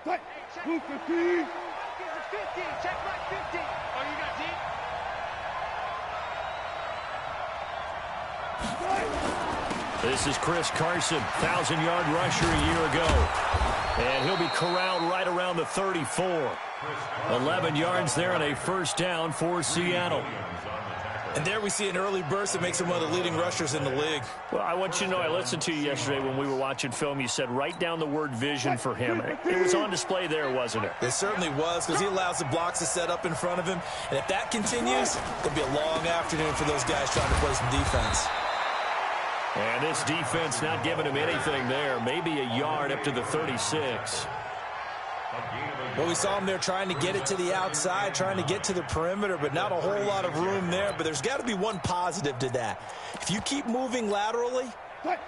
Check right 50. Oh, you got deep? This is Chris Carson, 1,000-yard rusher a year ago. And he'll be corralled right around the 34. 11 yards there and a first down for Seattle. And there we see an early burst that makes him one of the leading rushers in the league. Well, I want you to know, I listened to you yesterday when we were watching film. You said write down the word vision for him. It was on display there, wasn't it? It certainly was, because he allows the blocks to set up in front of him. And if that continues, it'll be a long afternoon for those guys trying to play some defense. And this defense not giving him anything there. Maybe a yard up to the 36. Well, we saw him there trying to get it to the outside, trying to get to the perimeter, but not a whole lot of room there. But there's got to be one positive to that. If you keep moving laterally,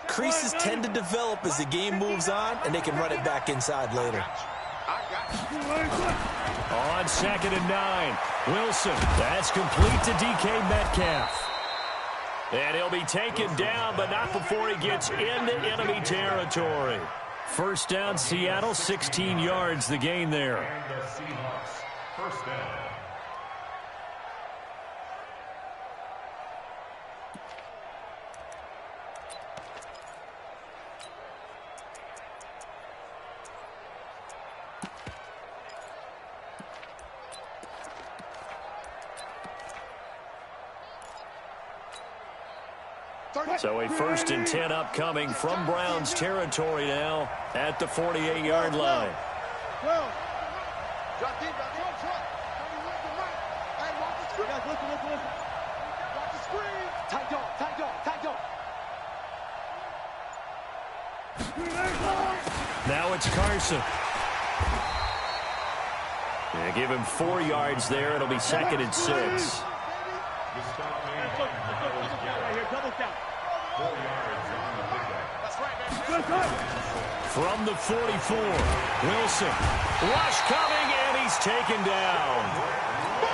creases tend to develop as the game moves on, and they can run it back inside later. On 2nd and 9, Wilson. That's complete to DK Metcalf. And he'll be taken down, but not before he gets into enemy territory. First down, Seattle, 16 yards, the gain there. And the Seahawks, first down. So a 1st and 10 upcoming from Browns territory now at the 48-yard line. Now it's Carson. They give him 4 yards there. It'll be 2nd and 6. From the 44, Wilson. Rush coming, and he's taken down.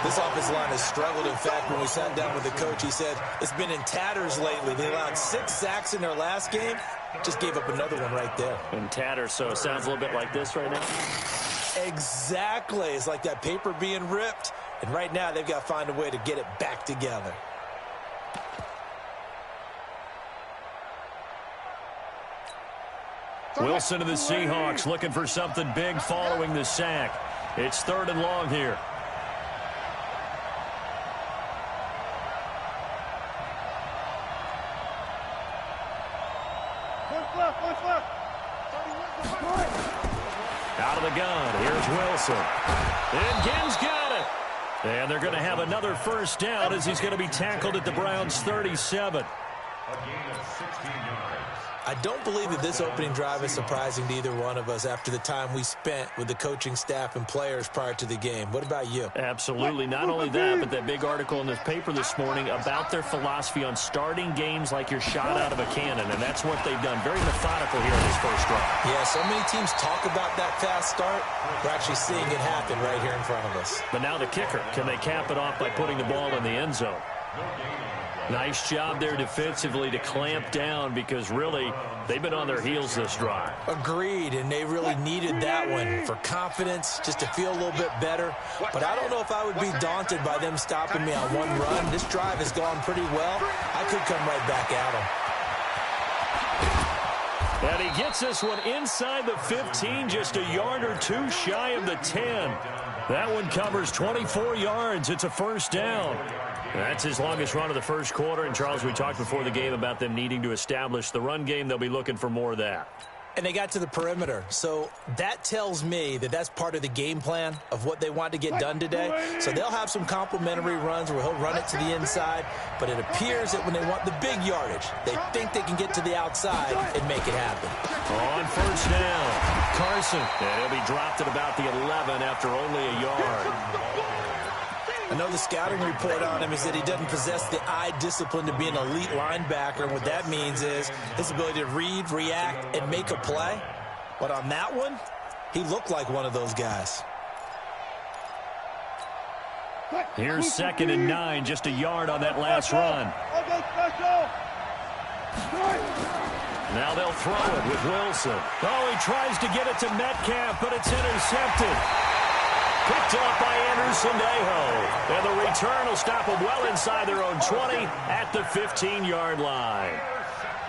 This offensive line has struggled. In fact, when we sat down with the coach, he said it's been in tatters lately. They allowed 6 sacks in their last game. Just gave up another one right there. In tatters, so it sounds a little bit like this right now? Exactly. It's like that paper being ripped. And right now, they've got to find a way to get it back together. Wilson to the Seahawks looking for something big following the sack. It's 3rd and long here. Out of the gun, here's Wilson. And Ginn's got it. And they're going to have another first down as he's going to be tackled at the Browns' 37. A gain of 16 yards. I don't believe that this opening drive is surprising to either one of us after the time we spent with the coaching staff and players prior to the game. What about you? Absolutely. Not only that, but that big article in the paper this morning about their philosophy on starting games like you're shot out of a cannon, and that's what they've done. Very methodical here in this first drive. Yeah, so many teams talk about that fast start. We're actually seeing it happen right here in front of us. But now the kicker. Can they cap it off by putting the ball in the end zone? Nice job there defensively to clamp down because really they've been on their heels this drive. Agreed, and they really needed that one for confidence, just to feel a little bit better. But I don't know if I would be daunted by them stopping me on one run. This drive has gone pretty well. I could come right back at them. And he gets this one inside the 15, just a yard or two shy of the 10. That one covers 24 yards. It's a first down. That's his longest run of the first quarter. And, Charles, we talked before the game about them needing to establish the run game. They'll be looking for more of that. And they got to the perimeter. So that tells me that that's part of the game plan of what they want to get done today. So they'll have some complementary runs where he'll run it to the inside. But it appears that when they want the big yardage, they think they can get to the outside and make it happen. On first down, Carson. And he'll be dropped at about the 11 after only a yard. I know the scouting report on him is that he doesn't possess the eye discipline to be an elite linebacker. And what that means is his ability to read, react, and make a play. But on that one, he looked like one of those guys. Here's 2nd and 9, just a yard on that last run. Now they'll throw it with Wilson. Oh, he tries to get it to Metcalf, but it's intercepted. Picked up by Anderson-Aho. And the return will stop them well inside their own 20 at the 15-yard line.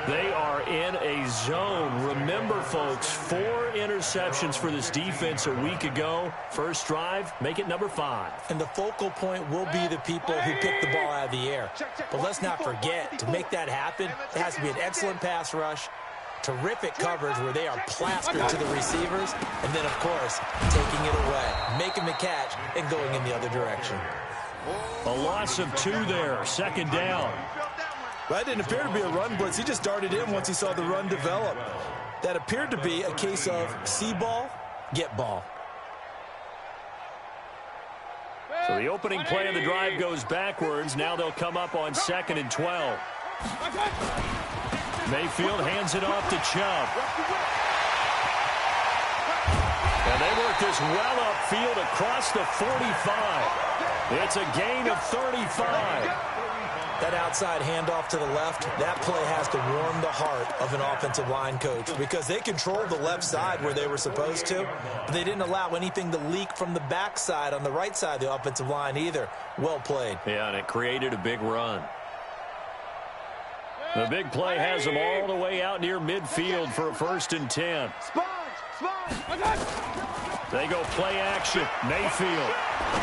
They are in a zone. Remember, folks, 4 interceptions for this defense a week ago. First drive, make it number 5. And the focal point will be the people who pick the ball out of the air. But let's not forget, to make that happen, it has to be an excellent pass rush, terrific coverage where they are plastered to the receivers, and then, of course, taking it away, making the catch, and going in the other direction. A loss of 2 there, second down. That didn't appear to be a run blitz. He just darted in once he saw the run develop. That appeared to be a case of see ball, get ball. So the opening play of the drive goes backwards. Now they'll come up on 2nd and 12. Mayfield hands it off to Chubb. And they work this well upfield across the 45. It's a gain of 35. That outside handoff to the left, that play has to warm the heart of an offensive line coach because they controlled the left side where they were supposed to, but they didn't allow anything to leak from the backside on the right side of the offensive line either. Well played. Yeah, and it created a big run. The big play has them all the way out near midfield for a 1st and 10. They go play action. Mayfield.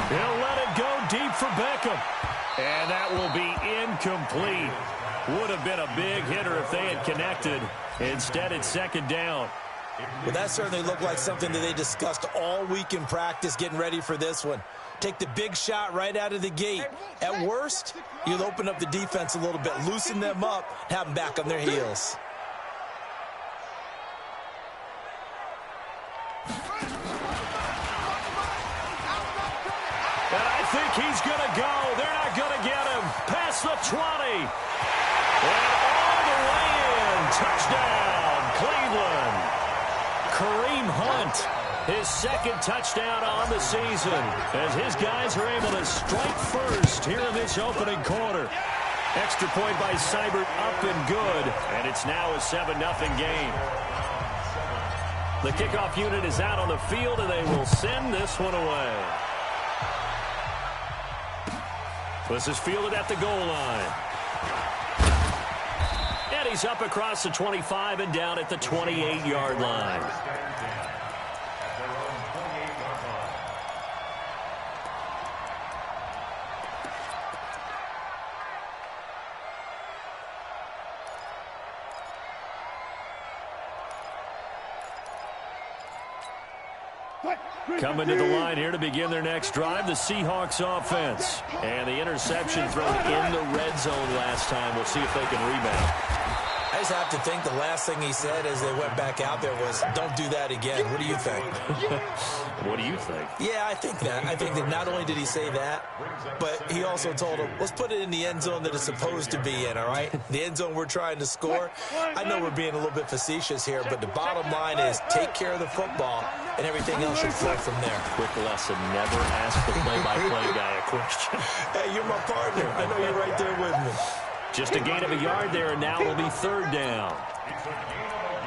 He'll let it go deep for Beckham. And that will be incomplete. Would have been a big hitter if they had connected. Instead, it's 2nd down. Well, that certainly looked like something that they discussed all week in practice getting ready for this one. Take the big shot right out of the gate. At worst, you'll open up the defense a little bit, loosen them up, have them back on their heels. And I think he's going to go. They're not going to get him. Past the 20. And all the way in. Touchdown, Cleveland. Kareem Hunt, his 2nd touchdown on the season, as his guys are able to strike first here in this opening quarter. Extra point by Seibert, up and good. And it's now a 7-0 game. The kickoff unit is out on the field, and they will send this one away. This is fielded at the goal line. And he's up across the 25 and down at the 28-yard line. Coming to the line here to begin their next drive, the Seahawks offense. And the interception thrown in the red zone last time. We'll see if they can rebound. I just have to think the last thing he said as they went back out there was, don't do that again. What do you think? What do you think? Yeah, I think that. I think that not only did he say that, but he also told him, let's put it in the end zone that it's supposed to be in, all right? The end zone we're trying to score. I know we're being a little bit facetious here, but the bottom line is take care of the football, and everything else should flow from there. Quick lesson, never ask the play-by-play guy a question. Hey, you're my partner. I know you're right there with me. Just a gain of a yard there, and now it'll be 3rd down.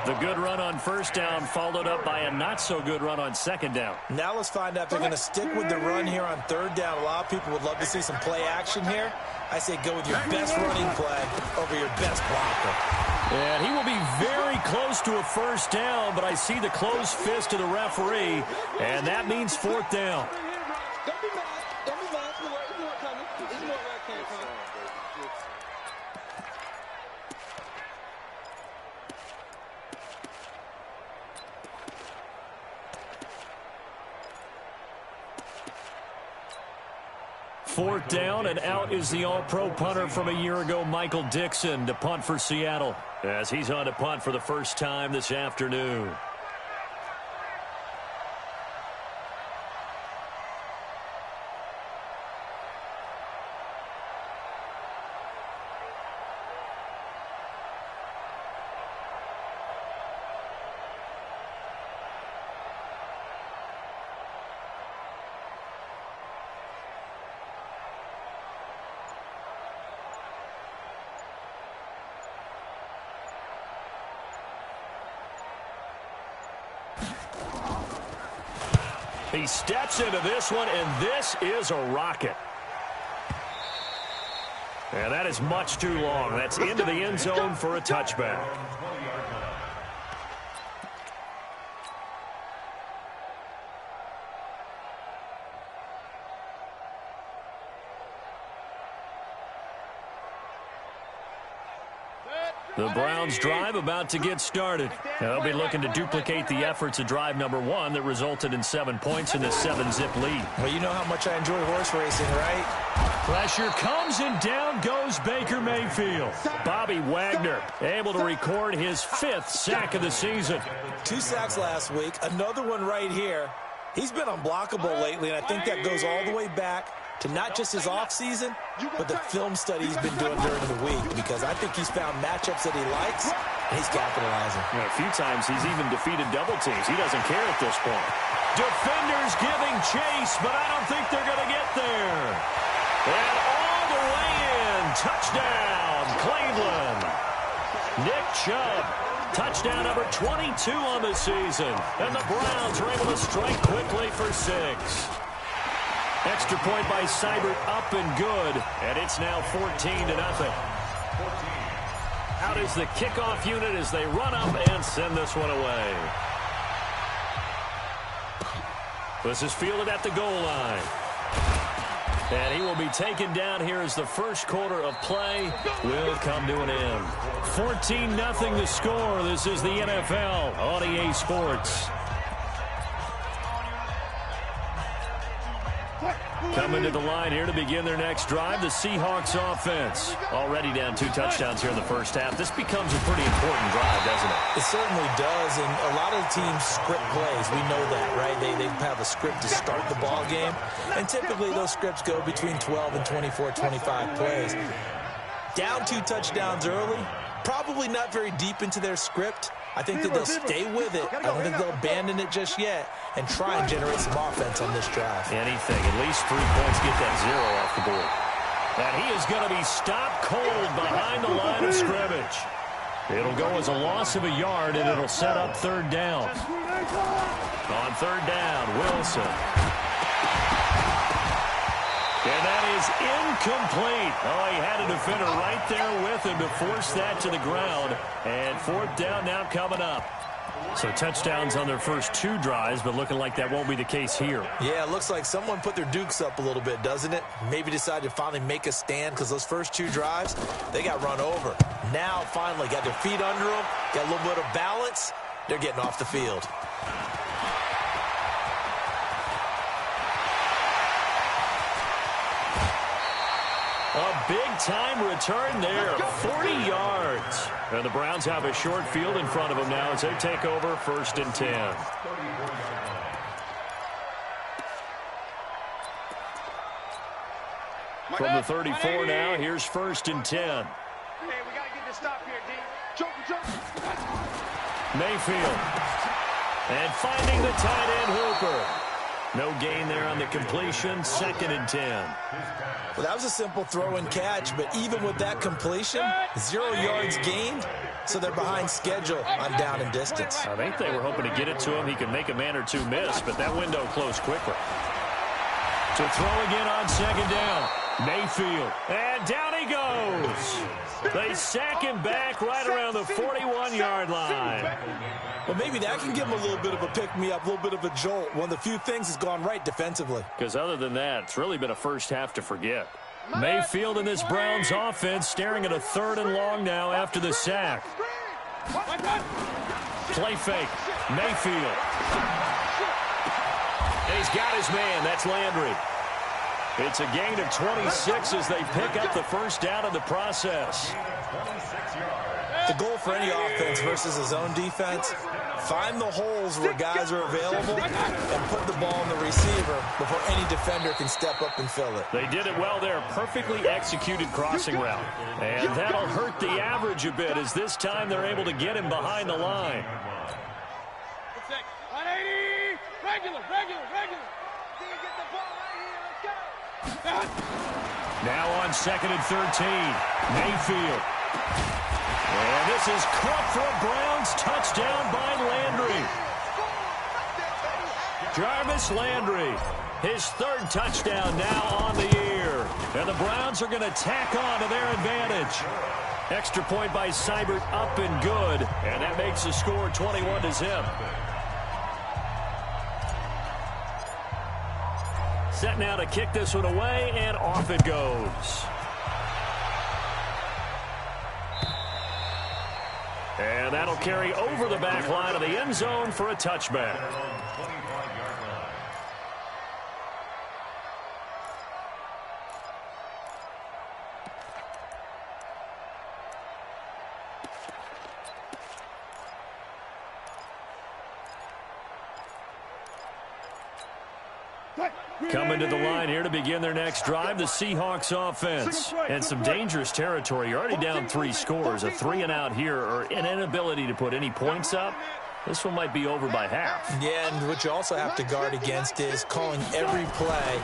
The good run on 1st down followed up by a not-so-good run on 2nd down. Now let's find out if they're going to stick with the run here on 3rd down. A lot of people would love to see some play action here. I say go with your best running play over your best blocker. And he will be very close to a 1st down, but I see the closed fist of the referee, and that means 4th down. Don't be mad. Don't be mad. It's more coming. It's more where it came from. 4th down, and out is the all-pro punter from a year ago, Michael Dixon, to punt for Seattle, as he's on to punt for the first time this afternoon. He steps into this one, and this is a rocket. And that is much too long. That's into the end zone for a touchback. The Browns' drive about to get started. They'll be looking to duplicate the efforts of drive number 1 that resulted in 7 points in this 7-zip lead. Well, you know how much I enjoy horse racing, right? Pressure comes, and down goes Baker Mayfield. Bobby Wagner able to record his 5th sack of the season. 2 sacks last week, another one right here. He's been unblockable lately, and I think that goes all the way back to not just his offseason, but the film study he's been doing during the week, because I think he's found matchups that he likes, and he's capitalizing. Yeah, a few times he's even defeated double teams. He doesn't care at this point. Defenders giving chase, but I don't think they're going to get there. And all the way in, touchdown, Cleveland. Nick Chubb, touchdown number 22 on the season, and the Browns are able to strike quickly for 6. Extra point by Seibert, up and good, and it's now 14-0. Out is the kickoff unit as they run up and send this one away. This is fielded at the goal line. And he will be taken down here as the first quarter of play will come to an end. 14-0 the score. This is the NFL on EA Sports. Coming to the line here to begin their next drive, the Seahawks offense. Already down 2 touchdowns here in the first half. This becomes a pretty important drive, doesn't it? It certainly does, and a lot of the teams script plays. We know that, right? They have a script to start the ball game, and typically those scripts go between 12 and 24, 25 plays. Down 2 touchdowns early, probably not very deep into their script. I think that they'll stay with it. I don't think they'll abandon it just yet and try and generate some offense on this drive. Anything. At least 3 points, get that 0 off the board. And he is going to be stopped cold behind the line of scrimmage. It'll go as a loss of a yard, and it'll set up 3rd down. On 3rd down, Wilson. And that is incomplete. Oh, he had a defender right there with him to force that to the ground. And 4th down now coming up. So touchdowns on their first 2 drives, but looking like that won't be the case here. Yeah, it looks like someone put their dukes up a little bit, doesn't it? Maybe decided to finally make a stand, because those first 2 drives, they got run over. Now, finally, got their feet under them, got a little bit of balance. They're getting off the field. A big-time return there, 40 yards. And the Browns have a short field in front of them now as they take over 1st and 10. From the 34 now, here's 1st and 10. Hey, we got to get this stop here, D. Jump. Mayfield. And finding the tight end Hooper. No gain there on the completion, 2nd and 10. Well, that was a simple throw and catch, but even with that completion, 0 yards gained, so they're behind schedule on down and distance. I think they were hoping to get it to him. He could make a man or 2 miss, but that window closed quickly. To throw again on 2nd down. Mayfield. And down he goes. They sack him back right around the 41-yard line. Well, maybe that can give him a little bit of a pick-me-up, a little bit of a jolt. One of the few things that's gone right defensively. Because other than that, it's really been a first half to forget. Mayfield and this Browns offense staring at a 3rd and long now after the sack. Play fake. Mayfield. And he's got his man. That's Landry. It's a gain of 26 as they pick up the 1st down in the process. The goal for any offense versus a zone defense, find the holes where guys are available and put the ball in the receiver before any defender can step up and fill it. They did it well there. Perfectly executed crossing route. And that'll hurt the average a bit as this time they're able to get him behind the line. 180. Regular. Get the ball right here. Let's go. Now on 2nd and 13. Mayfield. And this is caught for a Browns touchdown by Landry. Jarvis Landry, his third touchdown now on the year. And the Browns are going to tack on to their advantage. Extra point by Seibert, up and good. And that makes the score 21-0. Set now to kick this one away, and off it goes. And that'll carry over the back line of the end zone for a touchback. Coming to the line here to begin their next drive, the Seahawks offense. And some dangerous territory. You're already down 3 scores. A 3-and-out here, or an inability to put any points up. This one might be over by half. Yeah, and what you also have to guard against is calling every play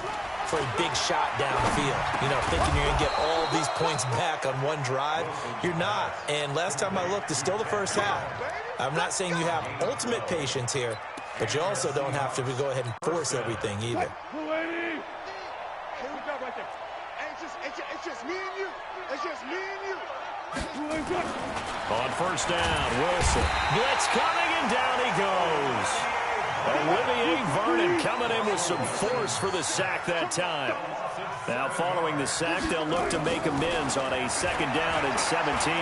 for a big shot downfield. You know, thinking you're going to get all these points back on one drive. You're not. And last time I looked, it's still the first half. I'm not saying you have ultimate patience here, but you also don't have to go ahead and force everything either. It's just me and you. It's just me and you. On first down, Wilson. Blitz coming, and down he goes. Olivier Vernon coming in with some force for the sack that time. Now following the sack, they'll look to make amends on a second down and 17.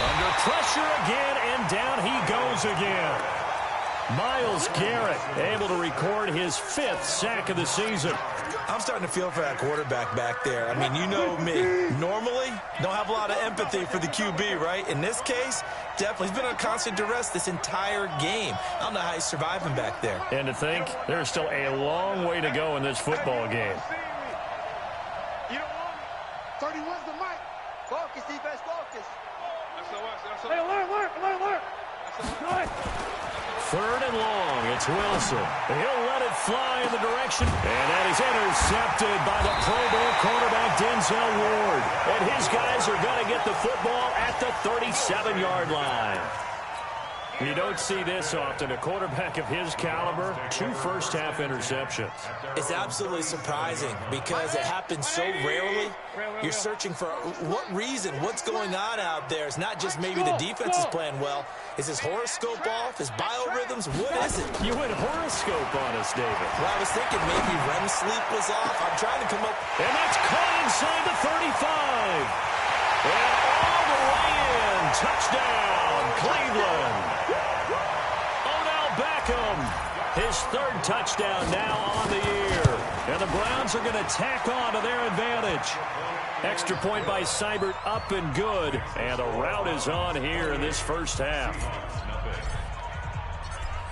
Under pressure again, and down he goes again. Myles Garrett able to record his 5th sack of the season. I'm starting to feel for that quarterback back there. I mean, you know me. Normally, don't have a lot of empathy for the QB, right? In this case, definitely. He's been on constant duress this entire game. I don't know how he's surviving back there. And to think, there's still a long way to go in this football game. You know what? 31's the mic. Focus, defense, focus. Hey, alert. Third and long, it's Wilson. He'll let it fly in the direction. And that is intercepted by the Pro Bowl cornerback Denzel Ward. And his guys are going to get the football at the 37-yard line. You don't see this often. A quarterback of his caliber, 2 first-half interceptions. It's absolutely surprising because it happens so rarely. You're searching for what reason, what's going on out there. It's not just maybe the defense is playing well. Is his horoscope off? His biorhythms? What is it? You went horoscope on us, David. Well, I was thinking maybe REM sleep was off. I'm trying to come up. And that's caught inside the 35. And all the way in. Touchdown, Cleveland. His 3rd touchdown now on the year. And the Browns are going to tack on to their advantage. Extra point by Seibert, up and good. And the route is on here in this first half.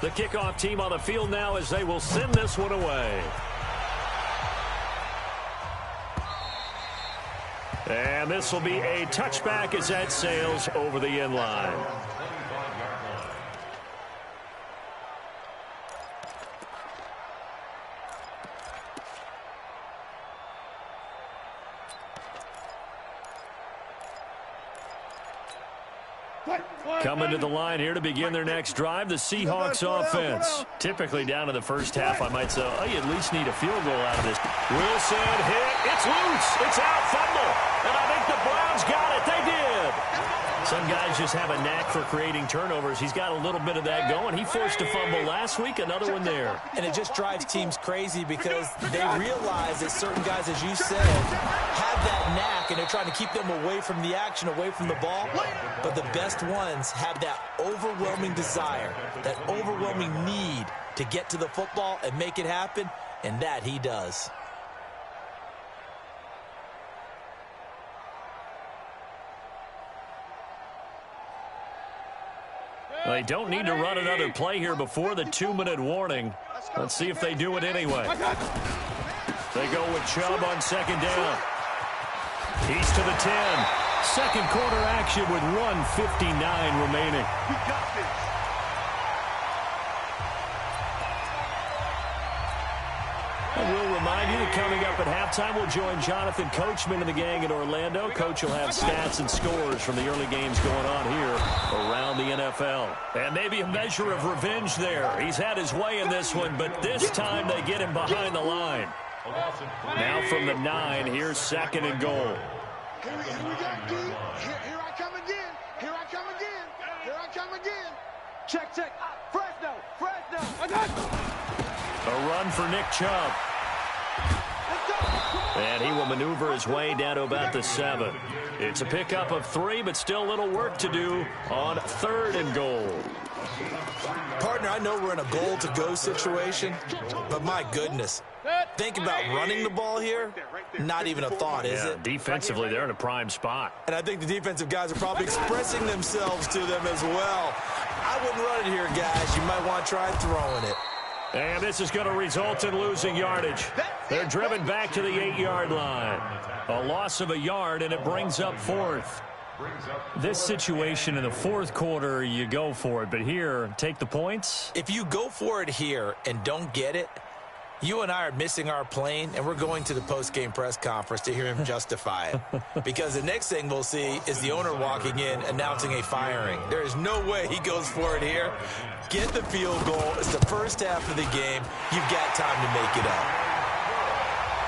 The kickoff team on the field now as they will send this one away. And this will be a touchback as that sails over the end line. Coming to the line here to begin their next drive, the Seahawks offense. Typically down in the first half, I might say, oh, you at least need a field goal out of this. Wilson hit. It's loose. It's out. Fumble. And I think the Browns got it. They did. Some guys just have a knack for creating turnovers. He's got a little bit of that going. He forced a fumble last week, another one there. And it just drives teams crazy because they realize that certain guys, as you said, have that knack, and they're trying to keep them away from the action, away from the ball. But the best ones have that overwhelming desire, that overwhelming need to get to the football and make it happen, and that he does. They don't need to run another play here before the 2-minute warning. Let's see if they do it anyway. They go with Chubb on second down. He's to the 10. Second quarter action with 1:59 remaining. We got this. And we'll remind you that coming up at halftime, we'll join Jonathan Coachman and the gang in Orlando. Coach will have stats and scores from the early games going on here around the NFL. And maybe a measure of revenge there. He's had his way in this one, but this time they get him behind the line. Now from the 9, here's 2nd and goal. Here we go, D. Here I come again. Here I come again. Here I come again. Check. Fresno. A run for Nick Chubb. And he will maneuver his way down to about the 7. It's a pickup of 3, but still a little work to do on 3rd and goal. Partner, I know we're in a goal-to-go situation, but my goodness. Think about running the ball here. Not even a thought, is it? Defensively, they're in a prime spot. And I think the defensive guys are probably expressing themselves to them as well. I wouldn't run it here, guys. You might want to try throwing it. And this is going to result in losing yardage. They're driven back to the 8-yard line. A loss of a yard, and it brings up 4th. This situation in the 4th quarter, you go for it. But here, take the points. If you go for it here and don't get it, you and I are missing our plane, and we're going to the post-game press conference to hear him justify it. Because the next thing we'll see is the owner walking in announcing a firing. There is no way he goes for it here. Get the field goal. It's the first half of the game. You've got time to make it up.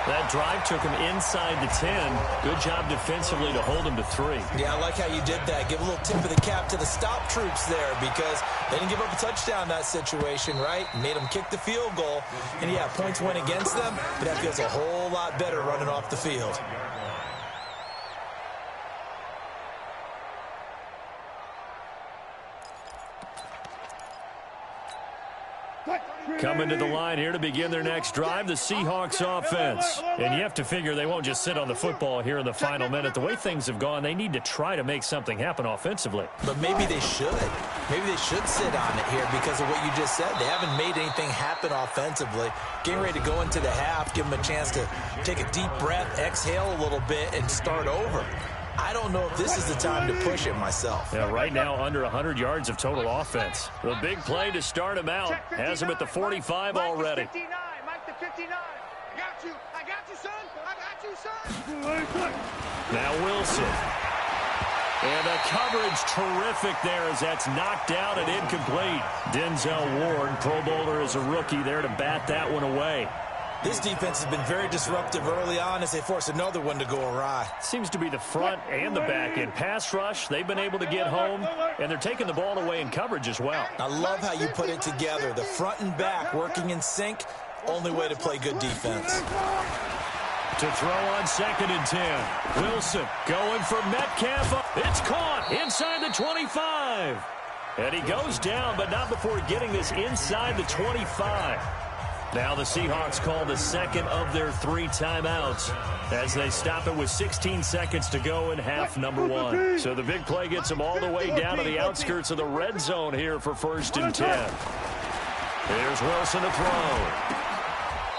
That drive took him inside the 10. Good job defensively to hold him to 3. Yeah, I like how you did that. Give a little tip of the cap to the stop troops there because they didn't give up a touchdown in that situation, right? Made them kick the field goal. And, yeah, points went against them, but that feels a whole lot better running off the field. Coming to the line here to begin their next drive, the Seahawks offense. And you have to figure they won't just sit on the football here in the final minute. The way things have gone, they need to try to make something happen offensively. But maybe they should. Maybe they should sit on it here because of what you just said. They haven't made anything happen offensively. Getting ready to go into the half, give them a chance to take a deep breath, exhale a little bit, and start over. I don't know if this is the time to push it myself. Yeah, right now under 100 yards of total offense. The big play to start him out. Has him at the 45 already. Mike the 59. I got you, son. I got you, son. Now Wilson. And the coverage terrific there as that's knocked down and incomplete. Denzel Ward, Pro Bowler as a rookie there to bat that one away. This defense has been very disruptive early on as they force another one to go awry. Seems to be the front and the back end. Pass rush, they've been able to get home, and they're taking the ball away in coverage as well. I love how you put it together. The front and back working in sync, only way to play good defense. To throw on 2nd and 10. Wilson going for Metcalf. It's caught inside the 25. And he goes down, but not before getting this inside the 25. Now the Seahawks call the second of their 3 timeouts as they stop it with 16 seconds to go in half number 1. So the big play gets them all the way down to the outskirts of the red zone here for 1st and 10. Here's Wilson to throw.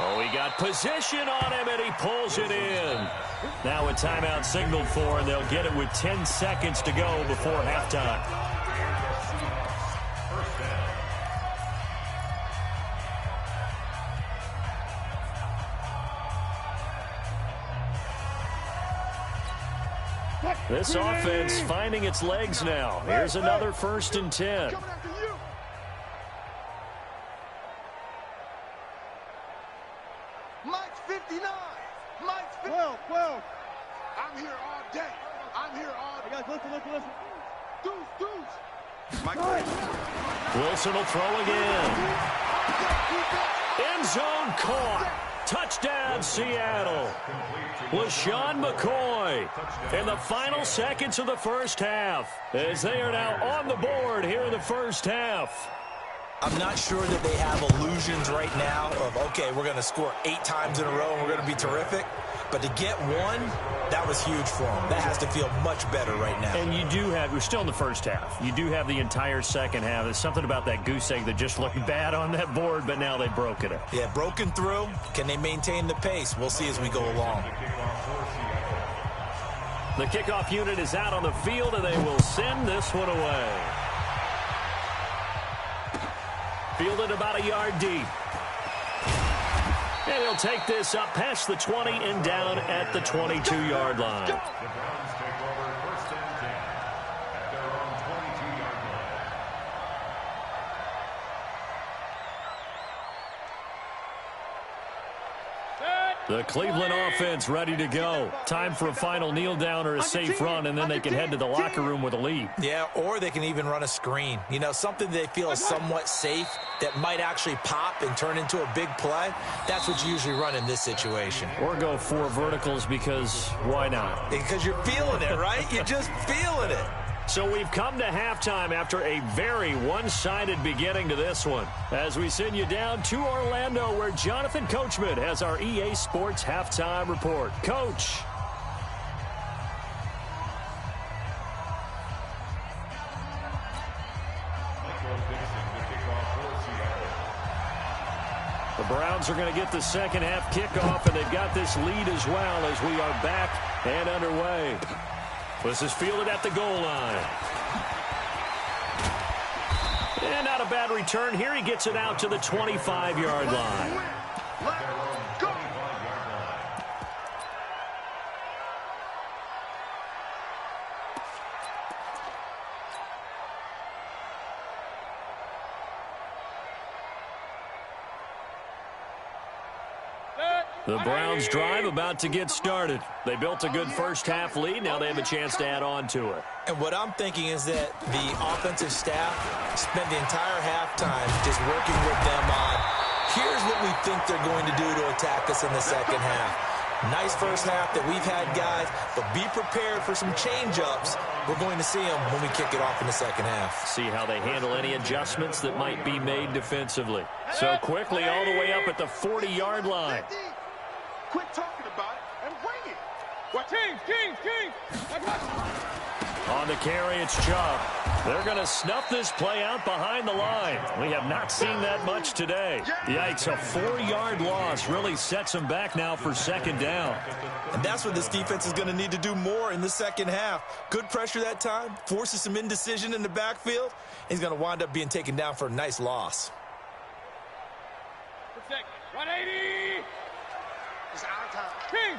Oh, he got position on him, and he pulls it in. Now a timeout signaled for, and they'll get it with 10 seconds to go before halftime. This offense finding its legs now. Here's another 1st and 10. Mike's 59. Mike's 12. I'm here all day. I'm here all day. Listen. Deuce. Mike. Wilson will throw again. End zone caught. Touchdown, Seattle. LaShawn McCoy in the final seconds of the first half as they are now on the board here in the first half. I'm not sure that they have illusions right now of, okay, we're going to score 8 times in a row and we're going to be terrific. But to get one, that was huge for them. That has to feel much better right now. And you do have, we're still in the first half. You do have the entire second half. There's something about that goose egg that just looked bad on that board, but now they've broken it. Yeah, broken through. Can they maintain the pace? We'll see as we go along. The kickoff unit is out on the field, and they will send this one away. Fielded about a yard deep. And he'll take this up past the 20 and down at the 22-yard line. The Cleveland offense ready to go. Time for a final kneel down or a safe run, and then they can head to the locker room with a lead. Yeah, or they can even run a screen. You know, something they feel is somewhat safe that might actually pop and turn into a big play. That's what you usually run in this situation. Or go 4 verticals because why not? Because you're feeling it, right? You're just feeling it. So we've come to halftime after a very one-sided beginning to this one. As we send you down to Orlando, where Jonathan Coachman has our EA Sports halftime report. Coach. The Browns are going to get the second half kickoff, and they've got this lead as well as we are back and underway. This is fielded at the goal line. And not a bad return here. He gets it out to the 25-yard line. The Browns drive about to get started. They built a good first half lead. Now they have a chance to add on to it. And what I'm thinking is that the offensive staff spent the entire halftime just working with them on, here's what we think they're going to do to attack us in the second half. Nice first half that we've had, guys, but be prepared for some change-ups. We're going to see them when we kick it off in the second half. See how they handle any adjustments that might be made defensively. So quickly all the way up at the 40-yard line. Quit talking about it and bring it. What? King. On the carry, it's Chubb. They're going to snuff this play out behind the line. We have not seen that much today. Yikes, a 4-yard loss really sets them back now for second down. And that's what this defense is going to need to do more in the second half. Good pressure that time, forces some indecision in the backfield. He's going to wind up being taken down for a nice loss. Protect. 180. It's our time. King.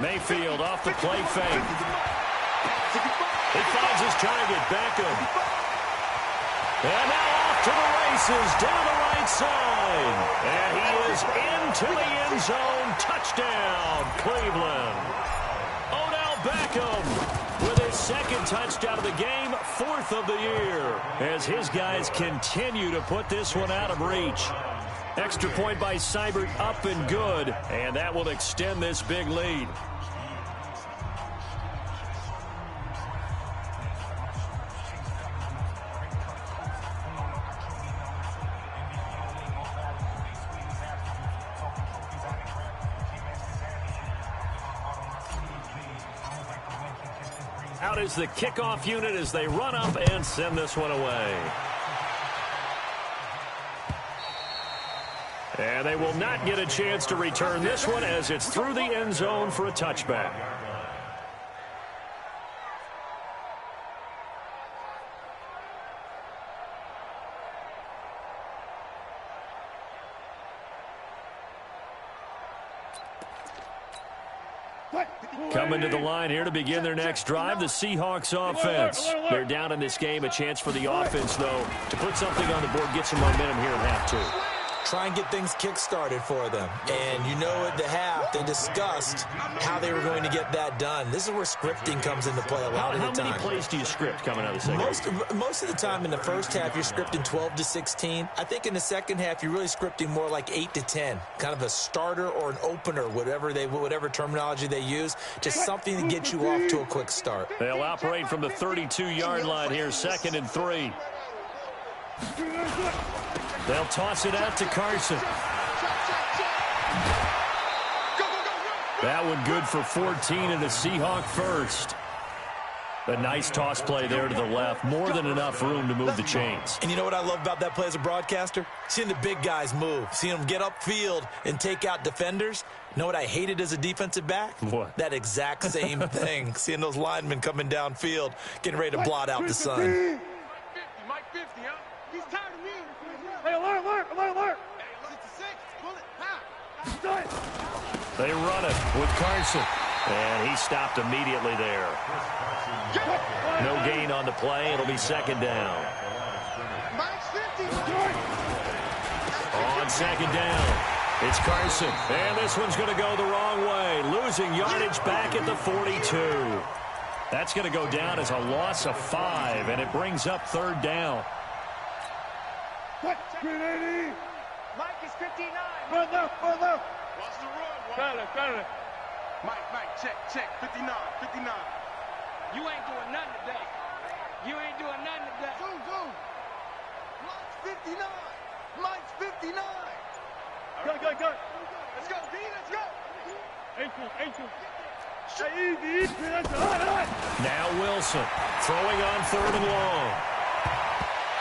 Mayfield off the play fake. He finds his target, Beckham. And now off to the races, down the right side. And he is into the end zone. Touchdown, Cleveland. Odell Beckham with his second touchdown of the game, 4th of the year, as his guys continue to put this one out of reach. Extra point by Seibert, up and good, and that will extend this big lead. Out is the kickoff unit as they run up and send this one away. And they will not get a chance to return this one as it's through the end zone for a touchback. Coming to the line here to begin their next drive, the Seahawks offense. They're down in this game. A chance for the offense, though, to put something on the board, get some momentum here at half two. Try and get things kick-started for them. And you know at the half, they discussed how they were going to get that done. This is where scripting comes into play a lot of the time. How many plays do you script coming out of the second? Most of the time in the first half, you're scripting 12 to 16. I think in the second half, you're really scripting more like 8 to 10. Kind of a starter or an opener, whatever terminology they use. Just something to get you off to a quick start. They'll operate from the 32-yard line here, 2nd and 3. They'll toss it out to Carson. That one good for 14 and a Seahawk first. A nice toss play there to the left. More than enough room to move the chains. And you know what I love about that play as a broadcaster? Seeing the big guys move. Seeing them get upfield and take out defenders. You know what I hated as a defensive back? What? That exact same thing. Seeing those linemen coming downfield, getting ready to blot out the sun. Mike 50, huh? He's tired of me. Hey, alert. 66, pull it, They run it with Carson. And he stopped immediately there. No gain on the play. It'll be 2nd down. On on second down. It's Carson, and this one's going to go the wrong way, losing yardage back at the 42. That's going to go down as a loss of 5, and it brings up third down. Mike is 59. What's the run? Mike, check. 59. You ain't doing nothing today. Go. Mike's 59. Go. Let's go, D. Let's go. Now Wilson throwing on third and long.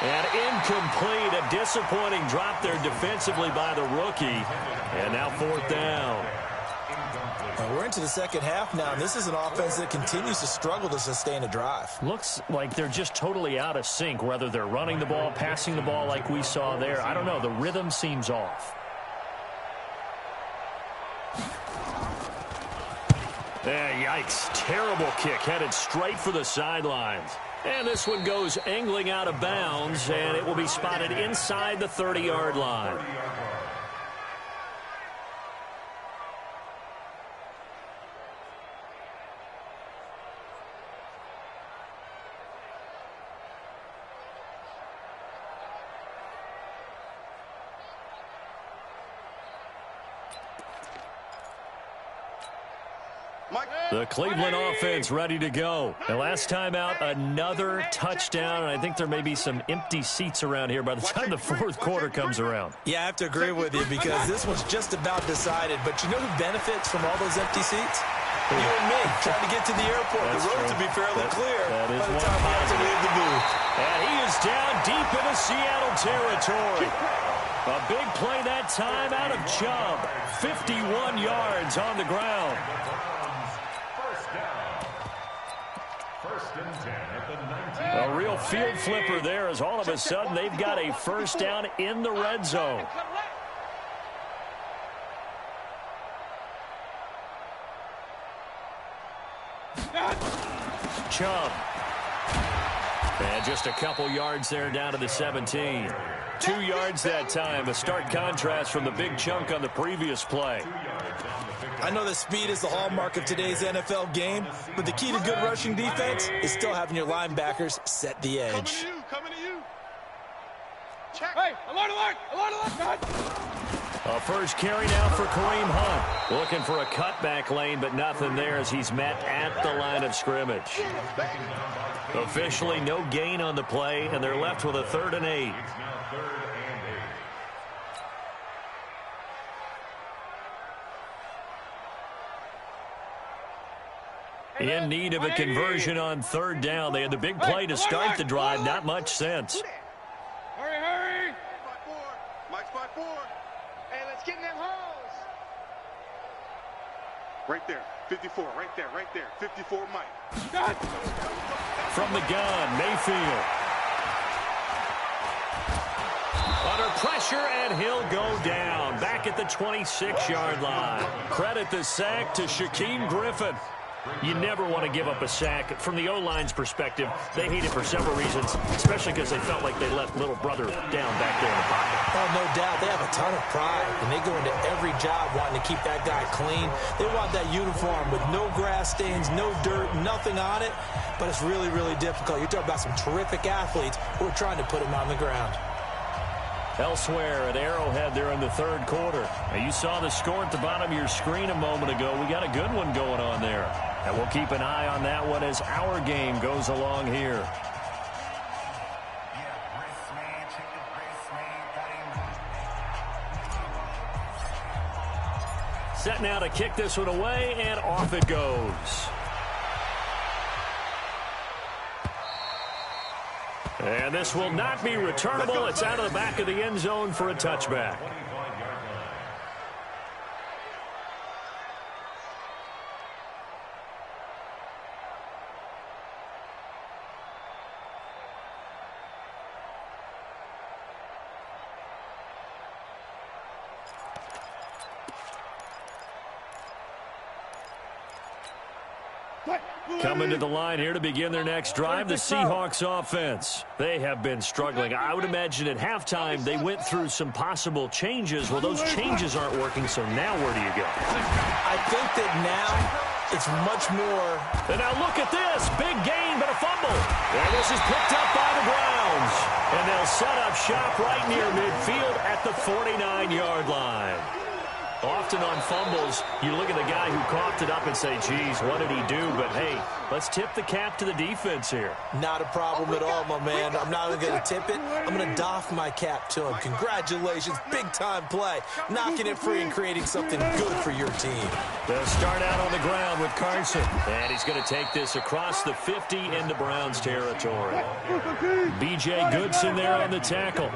And incomplete. A disappointing drop there defensively by the rookie. And now fourth down. We're into the second half now, and this is an offense that continues to struggle to sustain a drive. Looks like they're just totally out of sync, whether they're running the ball, passing the ball like we saw there. I don't know. The rhythm seems off. Yikes. Terrible kick headed straight for the sidelines. And this one goes angling out of bounds, and it will be spotted inside the 30-yard line. The Cleveland offense ready to go. And last time out, another touchdown. And I think there may be some empty seats around here by the time the fourth quarter comes around. Yeah, I have to agree with you because this one's just about decided. But you know who benefits from all those empty seats? You and me, trying to get to the airport. The road to be fairly clear by the time we have to leave the booth. And he is down deep into Seattle territory. A big play that time out of Chubb. 51 yards on the ground. A real field flipper there as all of a sudden they've got a first down in the red zone. Chubb. And just a couple yards there down to the 17. 2 yards that time. A stark contrast from the big chunk on the previous play. I know that speed is the hallmark of today's NFL game, but the key to good rushing defense is still having your linebackers set the edge. Coming to you. Check. Hey, alert. A first carry now for Kareem Hunt. Looking for a cutback lane, but nothing there as he's met at the line of scrimmage. Officially no gain on the play, and they're left with a 3rd and 8. In need of a conversion on 3rd down. They had the big play to start the drive. Not much sense. Hurry. Mike's by 4. Hey, let's get in them holes. Right there. 54. Right there. 54 Mike. From the gun, Mayfield. Under pressure, and he'll go down. Back at the 26-yard line. Credit the sack to Shaquem Griffin. You never want to give up a sack. From the O-line's perspective, they hate it for several reasons, especially because they felt like they let little brother down back there in the pocket. Oh, no doubt. They have a ton of pride, and they go into every job wanting to keep that guy clean. They want that uniform with no grass stains, no dirt, nothing on it, but it's really, really difficult. You're talking about some terrific athletes who are trying to put him on the ground. Elsewhere at Arrowhead there in the 3rd quarter. Now, you saw the score at the bottom of your screen a moment ago. We got a good one going on there. And we'll keep an eye on that one as our game goes along here. Set now to kick this one away, and off it goes. And this will not be returnable. It's out of the back of the end zone for a touchback. Coming to the line here to begin their next drive, the Seahawks offense. They have been struggling. I would imagine at halftime they went through some possible changes. Well, those changes aren't working, so now where do you go? I think that now it's much more. And now look at this. Big gain, but a fumble. And this is picked up by the Browns. And they'll set up shop right near midfield at the 49-yard line. Often on fumbles, you look at the guy who coughed it up and say, geez, what did he do? But, hey, let's tip the cap to the defense here. Not a problem at all, my man. I'm not even going to tip it. I'm going to doff my cap to him. Congratulations. Big-time play. Knocking it free and creating something good for your team. They'll start out on the ground with Carson. And he's going to take this across the 50 into Browns territory. B.J. Goodson there on the tackle.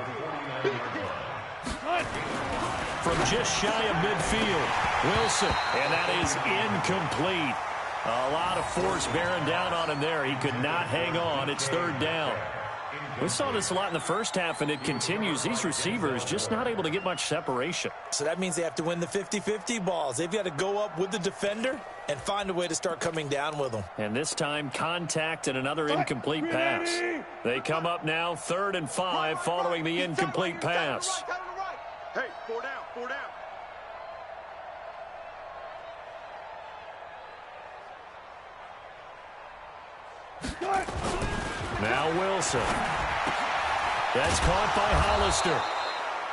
From just shy of midfield, Wilson, and that is incomplete. A lot of force bearing down on him there. He could not hang on. It's third down. We saw this a lot in the first half, and it continues. These receivers just not able to get much separation. So that means they have to win the 50-50 balls. They've got to go up with the defender and find a way to start coming down with them. And this time, contact and another incomplete pass. They come up now, 3rd and 5, following the incomplete pass. Hey, 4 down, 4 down. Now Wilson. That's caught by Hollister.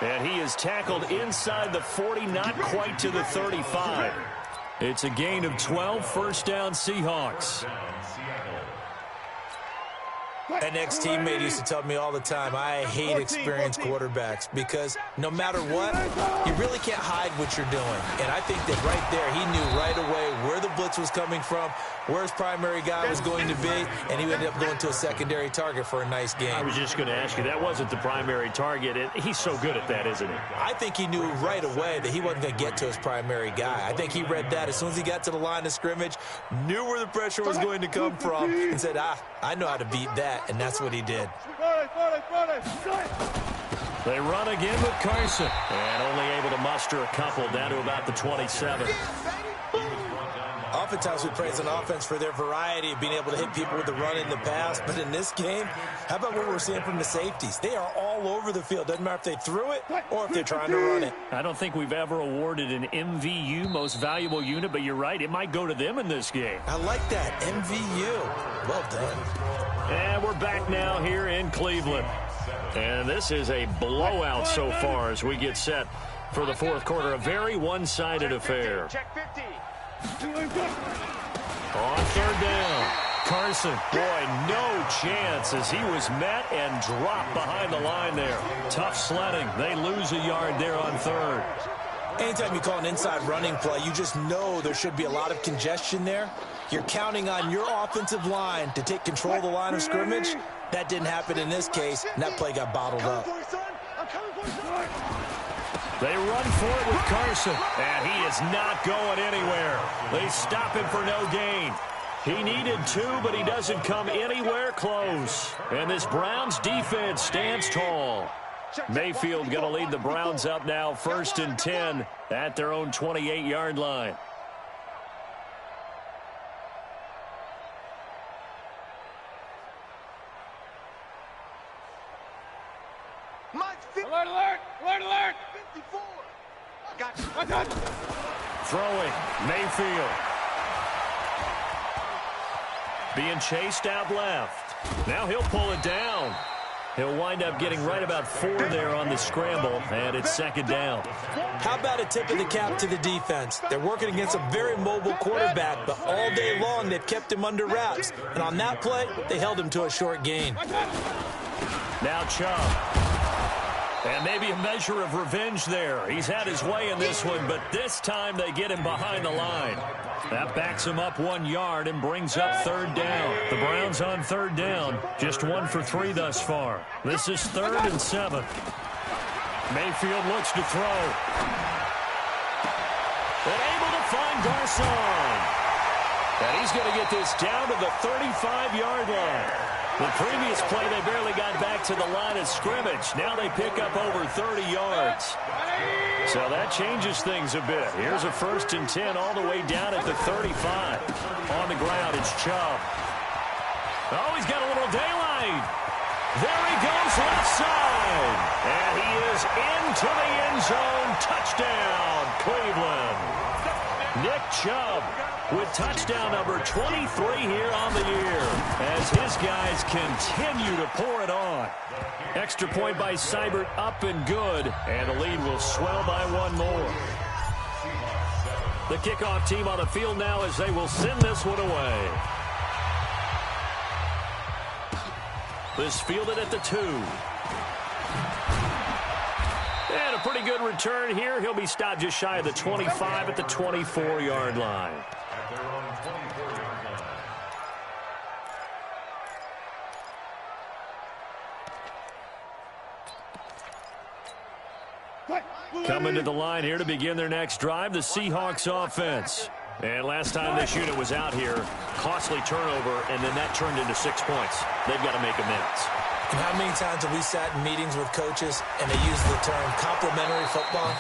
And he is tackled inside the 40, not quite to the 35. It's a gain of 12, first down Seahawks. An ex-teammate used to tell me all the time, I hate experienced quarterbacks because no matter what, you really can't hide what you're doing. And I think that right there, he knew right away where the blitz was coming from, where his primary guy was going to be, and he ended up going to a secondary target for a nice game. I was just going to ask you, that wasn't the primary target. He's so good at that, isn't he? I think he knew right away that he wasn't going to get to his primary guy. I think he read that as soon as he got to the line of scrimmage, knew where the pressure was going to come from, and said, I know how to beat that. And that's what he did. They run again with Carson. And only able to muster a couple down to about the 27. Oftentimes we praise an offense for their variety of being able to hit people with the run in the pass. But in this game, how about what we're seeing from the safeties? They are all over the field. Doesn't matter if they threw it or if they're trying to run it. I don't think we've ever awarded an MVU, most valuable unit, but you're right. It might go to them in this game. I like that. MVU. Well done. And we're back now here in Cleveland. And this is a blowout so far as we get set for the fourth quarter. A very one-sided affair. Check 50. On third down, Carson, boy, no chance as he was met and dropped behind the line there. Tough sledding. They lose a yard there on third. Anytime you call an inside running play, you just know there should be a lot of congestion there. You're counting on your offensive line to take control of the line of scrimmage. That didn't happen in this case, and that play got bottled up. They run for it with Carson, and he is not going anywhere. They stop him for no gain. He needed 2, but he doesn't come anywhere close. And this Browns defense stands tall. Mayfield going to lead the Browns up now, 1st and 10 at their own 28-yard line. Alert, alert, alert, alert. 54. I got you. Throwing, Mayfield. Being chased out left. Now he'll pull it down. He'll wind up getting right about 4 there on the scramble, and it's 2nd down. How about a tip of the cap to the defense? They're working against a very mobile quarterback, but all day long they've kept him under wraps. And on that play, they held him to a short gain. Now Chubb. And maybe a measure of revenge there. He's had his way in this one, but this time they get him behind the line. That backs him up 1 yard and brings up 3rd down. The Browns on 3rd down. Just 1 for 3 thus far. This is 3rd and 7. Mayfield looks to throw. And able to find Garcon. And he's going to get this down to the 35-yard line. The previous play, they barely got back to the line of scrimmage. Now they pick up over 30 yards. So that changes things a bit. Here's a 1st and 10 all the way down at the 35. On the ground, it's Chubb. Oh, he's got a little daylight. There he goes, left side. And he is into the end zone. Touchdown, Cleveland. Nick Chubb with touchdown number 23 here on the year as his guys continue to pour it on. Extra point by Seibert, up and good, and the lead will swell by one more. The kickoff team on the field now as they will send this one away. This fielded at the 2. And a pretty good return here. He'll be stopped just shy of the 25 at the 24-yard line. At their own 24-yard line. Coming to the line here to begin their next drive, the Seahawks offense. And last time this unit was out here, costly turnover, and then that turned into 6 points. They've got to make amends. And how many times have we sat in meetings with coaches and they use the term complementary football?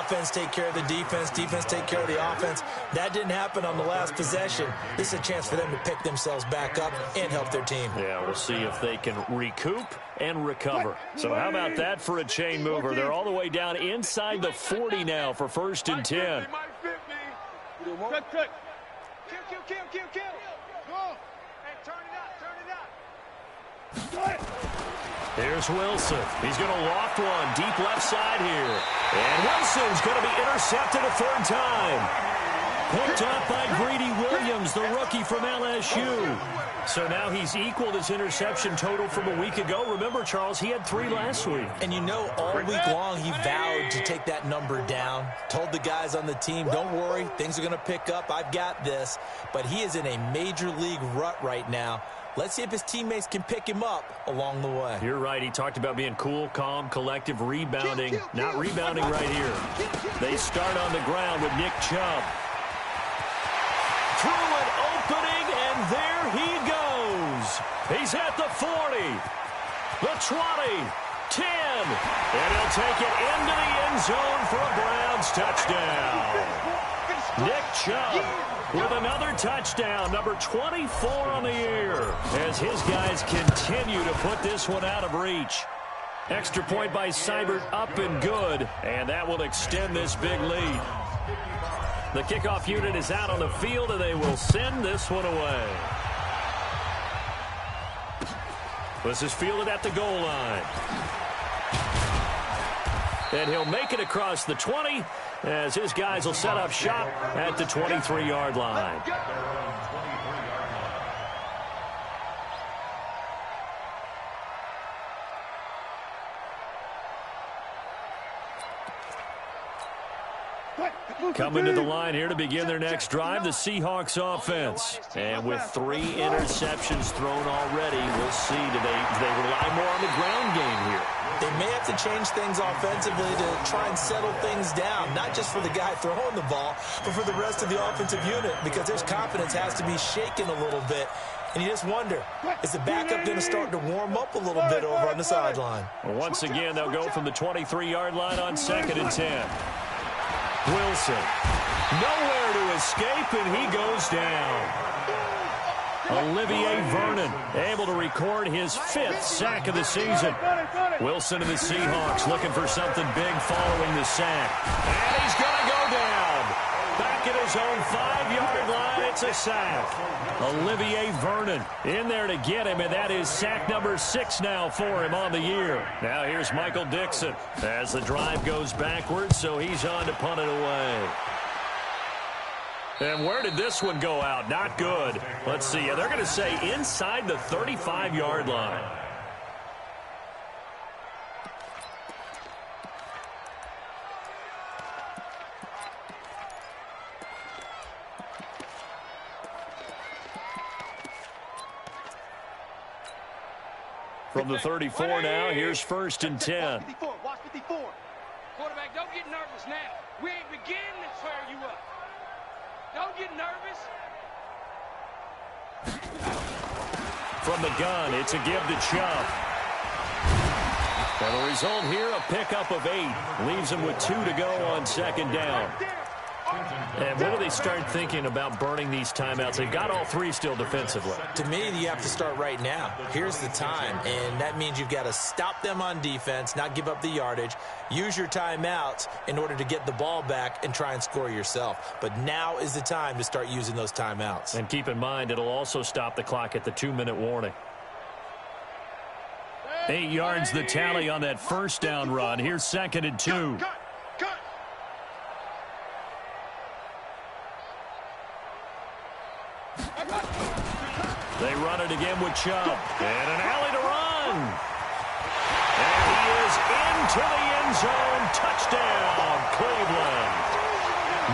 Offense take care of the defense, defense take care of the offense. That didn't happen on the last possession. This is a chance for them to pick themselves back up and help their team. Yeah, we'll see if they can recoup and recover. So how about that for a chain mover? They're all the way down inside the 40 now for 1st and 10. Kill. Go. And turn it up. Here's Wilson. He's going to loft one deep left side here. And Wilson's going to be intercepted a 3rd time. Picked up by Greedy Williams, the rookie from LSU. So now he's equaled his interception total from a week ago. Remember, Charles, he had 3 last week. And you know, all week long he vowed to take that number down. Told the guys on the team, don't worry, things are going to pick up. I've got this. But he is in a major league rut right now. Let's see if his teammates can pick him up along the way. You're right. He talked about being cool, calm, collective, rebounding. Not rebounding right here. They start on the ground with Nick Chubb. Through an opening, and there he goes. He's at the 40, the 20, 10, and he'll take it into the end zone for a Browns touchdown. Nick Chubb with another touchdown, number 24 on the year, as his guys continue to put this one out of reach. Extra point by Seibert, up and good, and that will extend this big lead. The kickoff unit is out on the field, and they will send this one away. This is fielded at the goal line. And he'll make it across the 20 as his guys will set up shop at the 23-yard line. Coming to the line here to begin their next drive, the Seahawks offense. And with 3 interceptions thrown already, we'll see. Do they rely more on the ground game here? They may have to change things offensively to try and settle things down, not just for the guy throwing the ball, but for the rest of the offensive unit, because their confidence has to be shaken a little bit. And you just wonder, is the backup going to start to warm up a little bit over on the sideline? Well, once again, they'll go from the 23-yard line on 2nd and 10. Wilson, nowhere to escape, and he goes down. Olivier Vernon able to record his 5th sack of the season. Wilson and the Seahawks looking for something big following the sack. And he's going to go down. Back at his own 5-yard line, it's a sack. Olivier Vernon in there to get him, and that is sack number 6 now for him on the year. Now here's Michael Dixon as the drive goes backwards, so he's on to punt it away. And where did this one go out? Not good. Let's see. They're going to say inside the 35-yard line. From the 34 now, here's 1st and 10. Watch 54. Quarterback, don't get nervous now. We ain't beginning to tear you up. Don't get nervous. From the gun, it's a give to Chubb. And the result here, a pickup of 8. Leaves them with 2 to go on second down. And when do they start thinking about burning these timeouts? They've got all 3 still defensively. To me, you have to start right now. Here's the time, and that means you've got to stop them on defense, not give up the yardage, use your timeouts in order to get the ball back and try and score yourself. But now is the time to start using those timeouts. And keep in mind, it'll also stop the clock at the 2-minute warning. 8 yards the tally on that first down run. Here's 2nd and 2. They run it again with Chubb. And an alley to run. And he is into the end zone. Touchdown, Cleveland.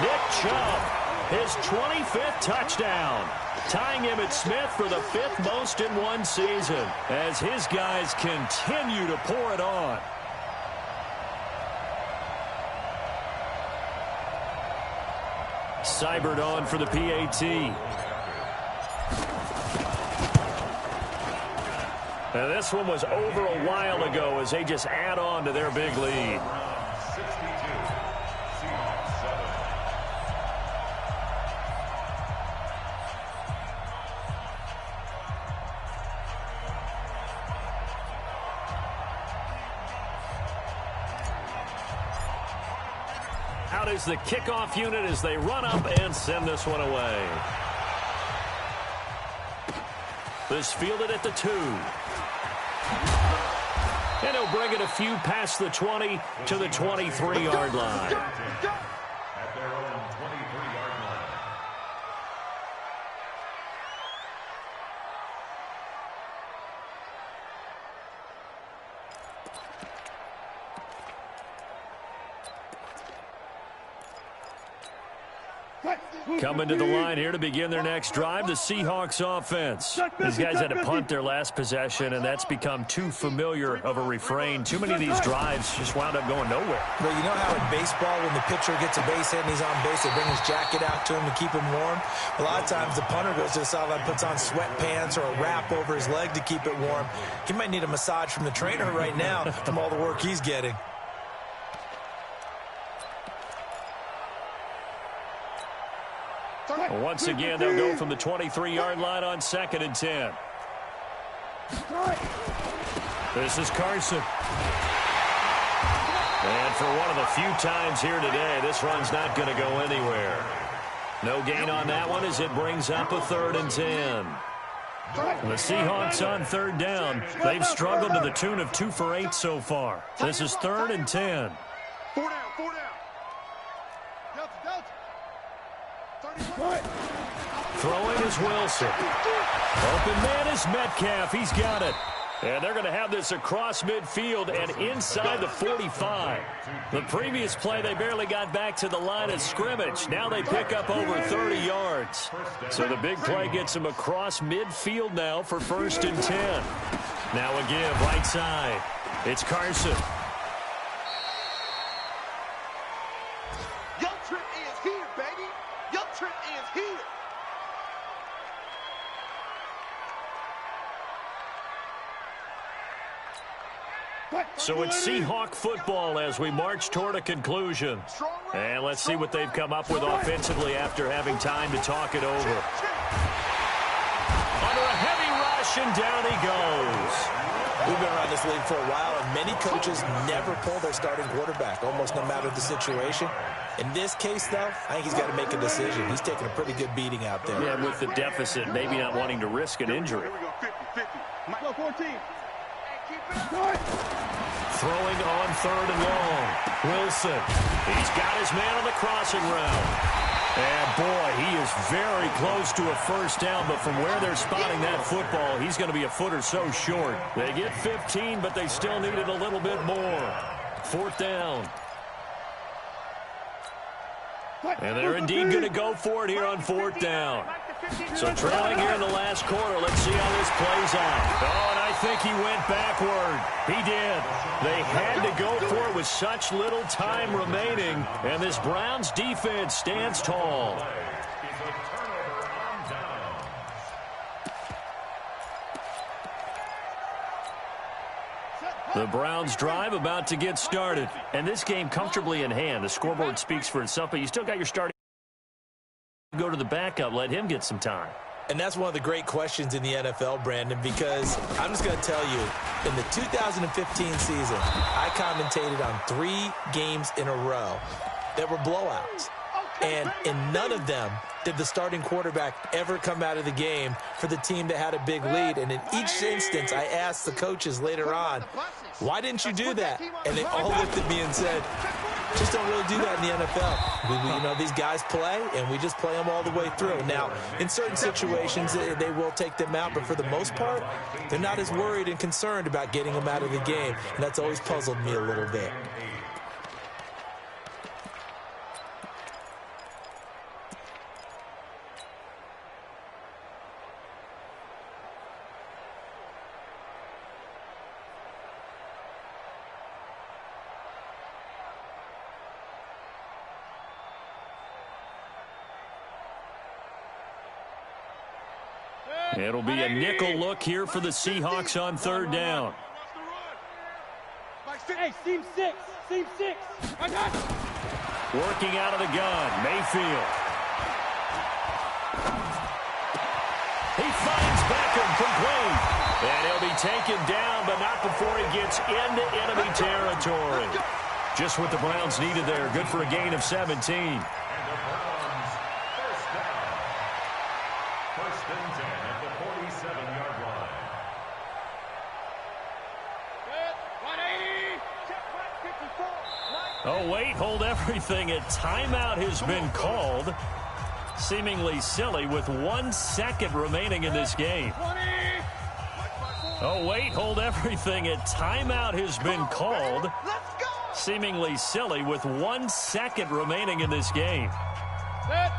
Nick Chubb, his 25th touchdown. Tying Emmitt Smith for the 5th most in one season as his guys continue to pour it on. Seibert on for the PAT. Now this one was over a while ago as they just add on to their big lead. Out is the kickoff unit as they run up and send this one away. This fielded at the 2. And he'll bring it a few past the 20 to the 23-yard line. At their own 23-yard line. Coming to the line here to begin their next drive, the Seahawks offense. These guys had to punt their last possession, and that's become too familiar of a refrain. Too many of these drives just wound up going nowhere. Well, you know how in baseball, when the pitcher gets a base hit and he's on base, they bring his jacket out to him to keep him warm? A lot of times the punter goes to the sideline, puts on sweatpants or a wrap over his leg to keep it warm. He might need a massage from the trainer right now from all the work he's getting. Once again, they'll go from the 23-yard line on 2nd and 10. This is Carson. And for one of the few times here today, this run's not going to go anywhere. No gain on that one as it brings up a 3rd and 10. The Seahawks on 3rd down. They've struggled to the tune of 2 for 8 so far. This is 3rd and 10. 4 down, 4 down. Throwing is Wilson. Open man is Metcalf. He's got it. And they're going to have this across midfield and inside the 45. The previous play, they barely got back to the line of scrimmage. Now they pick up over 30 yards. So the big play gets them across midfield now for 1st and 10. Now a give right side. It's Carson. Young Trent is here, baby. Young Trent is here. So it's Seahawk football as we march toward a conclusion. And let's see what they've come up with offensively after having time to talk it over. Under a heavy rush, and down he goes. We've been around this league for a while, and many coaches never pull their starting quarterback, almost no matter the situation. In this case, though, I think he's got to make a decision. He's taking a pretty good beating out there. Yeah, with the deficit, maybe not wanting to risk an injury. Here we go, 50-50. Go 14. Throwing on 3rd and long. Wilson. He's got his man on the crossing route. And, boy, he is very close to a first down, but from where they're spotting that football, he's going to be a foot or so short. They get 15, but they still need it a little bit more. 4th down. And they're indeed going to go for it here on 4th down. So trailing here in the last quarter, let's see how this plays out. Oh, and I think he went backward. He did. They had to go for it with such little time remaining, and this Browns defense stands tall. The Browns drive about to get started. And this game comfortably in hand. The scoreboard speaks for itself, but you still got your starting. Go to the backup, let him get some time. And that's one of the great questions in the NFL, Brandon, because I'm just going to tell you, in the 2015 season, I commentated on 3 games in a row that were blowouts. And in none of them did the starting quarterback ever come out of the game for the team that had a big lead. And in each instance, I asked the coaches later on, why didn't you do that? And they all looked at me and said, just don't really do that in the NFL. You know, these guys play, and we just play them all the way through. Now, in certain situations, they will take them out, but for the most part, they're not as worried and concerned about getting them out of the game, and that's always puzzled me a little bit. It'll be a nickel look here for the Seahawks on 3rd down. Hey, seam 6. I got it. Working out of the gun, Mayfield. He finds Beckham complete. And he'll be taken down, but not before he gets into enemy territory. Just what the Browns needed there. Good for a gain of 17. Oh, wait, hold everything. A timeout has been called. Seemingly silly with 1 second remaining in this game. Oh, wait, hold everything. A timeout has been called. Seemingly silly with 1 second remaining in this game. Set.